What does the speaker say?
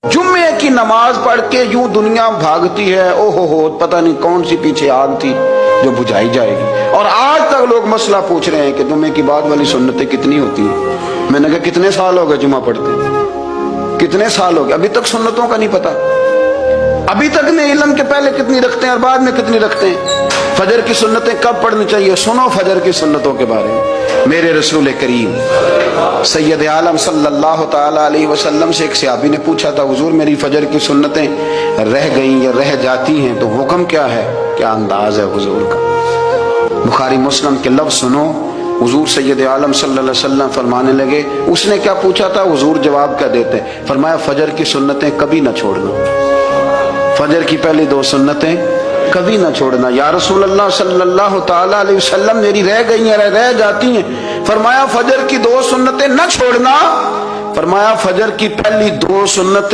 जुम्मे की नमाज पढ़ के यूं दुनिया भागती है, ओहो हो, पता नहीं कौन सी पीछे आग थी जो बुझाई जाएगी। और आज तक लोग मसला पूछ रहे हैं कि जुम्मे की बाद वाली सुन्नतें कितनी होती हैं। मैंने कहा कितने साल हो गए जुम्मा पढ़ते, कितने साल हो गए, अभी तक सुन्नतों का नहीं पता। अभी तक ने इल्म के पहले कितनी रखते हैं और बाद में कितनी रखते हैं। फजर की सुन्नतें कब पढ़नी चाहिए, सुनो फजर की सुन्नतों के बारे में। मेरे रसूल करीम सैयद आलम सल्लल्लाहु ताला अलैहि वसल्लम से एक सहाबी ने पूछा था, हुजूर मेरी फजर की सुन्नतें रह गईं या रह जाती हैं तो हुक्म क्या है, क्या अंदाज है हुजूर का। बुखारी मुस्लिम के लफ्ज सुनो। हुजूर सैयद आलम सल्लल्लाहु अलैहि वसल्लम फरमाने लगे, उसने क्या पूछा था, हुजूर जवाब क्या देते, फरमाया फजर की सुन्नतें कभी ना छोड़ना, फजर की पहली दो सुन्नतें कभी ना छोड़ना। या रसूल अल्लाह सल्लल्लाहु ताला अलैहि वसल्लम मेरी रह गई हैं, रह जाती हैं। फरमाया फजर की दो सुन्नतें न छोड़ना, फरमाया फजर की पहली दो सुन्नतें